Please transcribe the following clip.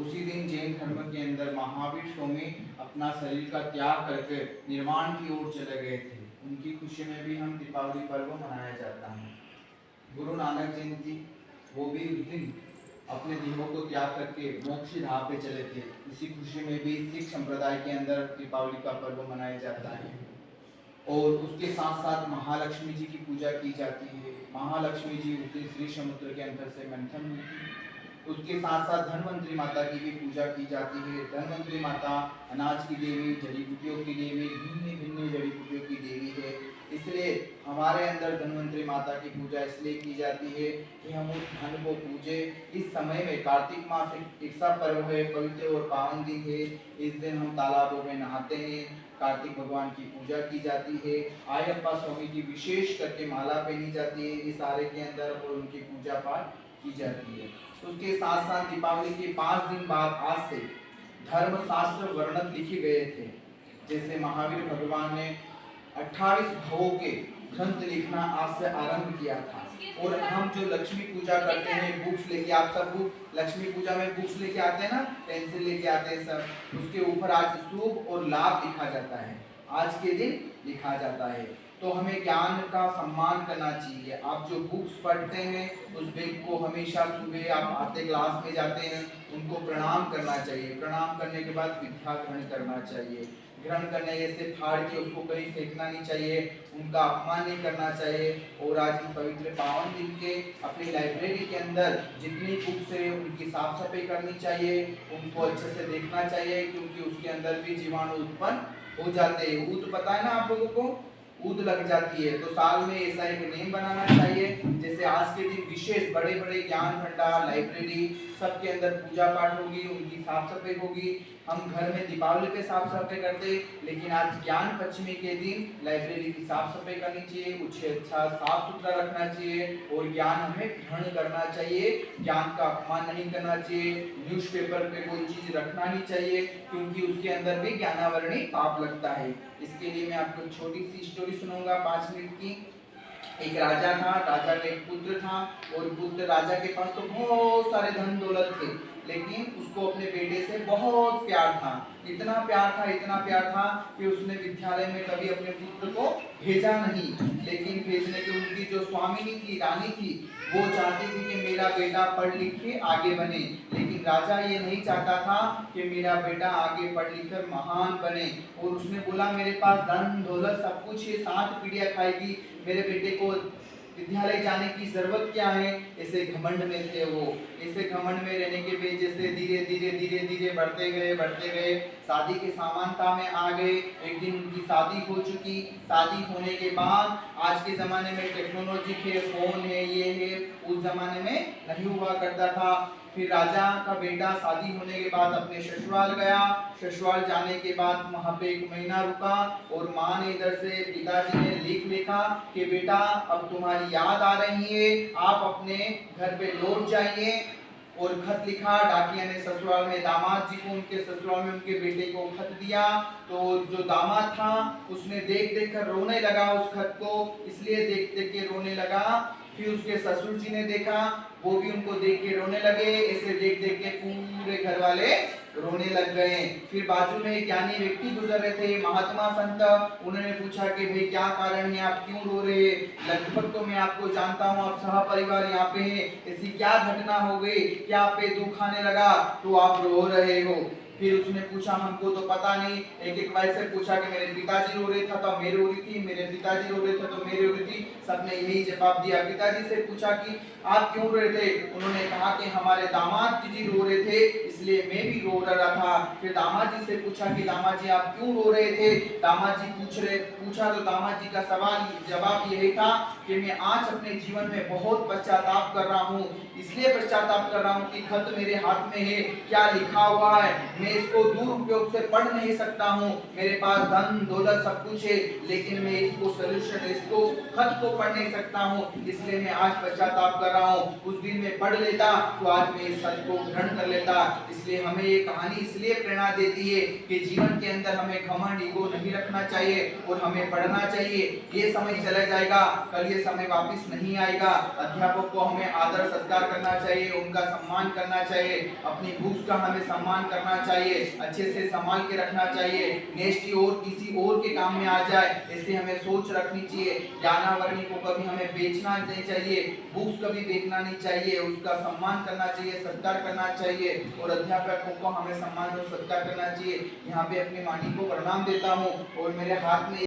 उसी दिन जैन धर्म के अंदर महावीर स्वामी अपना शरीर का त्याग करके निर्वाण की ओर चले गए थे। उनकी खुशी में भी हम दीपावली पर्व मनाया जाता है। गुरु नानक जयंती, वो भी उस दिन अपने देहों को त्याग करके मोक्ष राह पे चले थे। इसी खुशी में भी सिख संप्रदाय के अंदर दीपावली का पर्व मनाया जाता है। और उसके साथ साथ महालक्ष्मी जी की पूजा की जाती है। महालक्ष्मी जी उस दिन श्री समुद्र के अंदर से मंथन हुई थी। उसके साथ साथ धनवंतरी माता की भी पूजा की जाती है। धनवंतरी माता अनाज की देवी, जड़ी बूटियों की देवी, भिन्न भिन्न जड़ी बूटियों की देवी है। इसलिए हमारे अंदर धनवंतरी माता की पूजा इसलिए की जाती है कि हम उस धन को पूजे। इस समय में कार्तिक मास एक सा पर्व है, पवित्र और पावन दिन है। इस दिन हम तालाबों में नहाते हैं, कार्तिक भगवान की पूजा की जाती है। आयप्पा स्वामी की विशेष करके माला पहनी जाती है इस आरे के अंदर और उनकी पूजा पाठ की जाती है। उसके साथ साथ दीपावली के 5 दिन बाद आज से धर्म शास्त्र वर्णन लिखे गए थे। जैसे महावीर भगवान ने 28 भावों के ग्रंथ लिखना आज से आरंभ किया था। और हम जो लक्ष्मी पूजा करते हैं, बुक्स लेके, आप सब बुक लक्ष्मी पूजा में बुक्स लेके आते हैं ना, पेंसिल लेके आते हैं सब, उसके ऊपर आज शुभ और लाभ लिखा जाता है, आज के दिन लिखा जाता है। तो हमें ज्ञान का सम्मान करना चाहिए। आप जो बुक्स पढ़ते हैं उस बुक को हमेशा सुबह आप आते क्लास में जाते हैं उनको प्रणाम करना चाहिए। प्रणाम करने के बाद विद्या ग्रहण करना चाहिए। ग्रहण करने जैसे फाड़ के उसको कहीं फेंकना नहीं चाहिए, उनका अपमान नहीं करना चाहिए। और आज इस पवित्र पावन दिन के अपनी लाइब्रेरी के अंदर जितनी बुक्स है उनकी साफ सफाई करनी चाहिए, उनको अच्छे से देखना चाहिए, क्योंकि उसके अंदर भी जीवाणु उत्पन्न हो जाते हैं। ऊत पता है ना आप लोगों को, ऊद लग जाती है। तो साल में ऐसा एक नियम बनाना चाहिए। जैसे आज के दिन विशेष बड़े बड़े ज्ञान भंडार, लाइब्रेरी सबके अंदर पूजा पाठ होगी, उनकी साफ सफाई होगी। हम घर में दीपावली पे साफ सफाई करते, लेकिन आज ज्ञान पंचमी के दिन लाइब्रेरी की साफ सफाई करनी चाहिए, उसे अच्छा साफ सुथरा रखना चाहिए और ज्ञान हमें ग्रहण करना चाहिए। ज्ञान का अपमान नहीं करना चाहिए। न्यूज़पेपर पे कोई चीज रखना नहीं चाहिए, क्योंकि उसके अंदर भी ज्ञानावरणी पाप लगता है। इसके लिए मैं आपको छोटी सी स्टोरी सुनाऊंगा 5 मिनट की। एक राजा था, राजा का एक पुत्र था और पुत्र राजा के पास तो बहुत सारे धन दौलत थे, लेकिन उसको अपने बेटे से बहुत प्यार था। इतना प्यार था कि उसने विद्यालय में कभी अपने पुत्र को भेजा नहीं। लेकिन भेजने की उनकी जो स्वामिनी थी, रानी थी, वो चाहती थी कि मेरा बेटा पढ़ लिख के आगे बने। लेकिन राजा ये नहीं चाहता था कि मेरा बेटा आगे पढ़ लिख कर महान बने। और उसने बोला मेरे पास धन दौलत सब कुछ है, 7 पीढ़ियां खाएगी, मेरे बेटे को विद्यालय जाने की जरूरत क्या है। ऐसे घमंड में थे वो। ऐसे घमंड में रहने के वजह से धीरे धीरे बढ़ते गए, शादी के समानता में आ गए। एक दिन उनकी शादी हो चुकी। शादी होने के बाद आज के जमाने में टेक्नोलॉजी है, फोन है, ये है, उस जमाने में नहीं हुआ करता था। फिर राजा का बेटा शादी होने के बाद अपने ससुराल गया। ससुराल जाने के बाद वहां पे 1 महीना रुका और माँ ने इधर से पिताजी ने लिखा कि बेटा अब तुम्हारी याद आ रही है, आप अपने घर पे लौट जाइए। और खत लिखा डाकिया ने ससुराल में दामाद जी को, उनके ससुराल में उनके बेटे को खत दिया। तो जो दामाद था उसने देख कर रोने लगा उस खत को, इसलिए देख के रोने लगा। फिर उसके ससुर जी ने देखा, वो भी उनको देख के रोने लगे। ऐसे देख के पूरे घर वाले रोने लग गए। फिर बाजू में एक ज्ञानी व्यक्ति गुजर रहे थे, महात्मा संत। उन्होंने पूछा कि भाई क्या कारण है, आप क्यों रो रहे हैं? लगभग तो मैं आपको जानता हूँ, आप सह परिवार यहाँ पे हैं, ऐसी क्या घटना हो गई, क्या आप पे दुख आने लगा तो आप रो रहे हो? फिर उसने पूछा हमको तो पता नहीं। एक भाई से पूछा कि मेरे पिताजी रो रहे था तो मैं रो रही थी, मेरे पिताजी रो रहे थे तो मैं रो रही थी। सबने यही जवाब दिया। पिताजी से पूछा कि आप क्यों रो रहे थे? उन्होंने कहा कि हमारे दामाद जी रो रहे थे इसलिए मैं भी रो रहा था। फिर दामाद जी से पूछा कि दामाद जी आप क्यों रो रहे थे? दामाद जी पूछा तो दामाद जी का जवाब यही था कि मैं आज अपने जीवन में बहुत पश्चाताप कर रहा हूँ। इसलिए पश्चाताप कर रहा हूँ कि खत मेरे हाथ में है, क्या लिखा हुआ है मैं इसको दुरुपयोग से पढ़ नहीं सकता हूँ। मेरे पास धन दौलत सब कुछ है, लेकिन मैं इसको सॉल्यूशन, इसको खत को पढ़ नहीं सकता हूँ। इसलिए मैं आज पश्चाताप कर कर रहा हूँ, उस दिन मैं पढ़ लेता तो आज मैं इस सत्य को ग्रहण कर लेता। इसलिए हमें ये कहानी इसलिए प्रेरणा देती है कि जीवन के अंदर हमें घमंड, ईगो नहीं रखना चाहिए और हमें पढ़ना चाहिए। ये समय चला जाएगा, कल ये समय वापस नहीं आएगा। अध्यापक को हमें आदर सत्कार करना चाहिए, उनका सम्मान करना चाहिए, अपनी बुक्स का हमें सम्मान करना चाहिए, अच्छे से संभाल के रखना चाहिए। नेक्स्ट और किसी और के काम में आ जाए ऐसे हमें सोच रखनी चाहिए। ज्ञानावरणी को कभी हमें बेचना नहीं चाहिए, बुक्स कभी बेचना नहीं चाहिए, उसका सम्मान करना चाहिए, सत्कार करना चाहिए और अध्यापकों को हमें सम्मान और सत्कार करना चाहिए। यहाँ पे अपनी वाणी को प्रणाम देता हूँ और मेरे हाथ में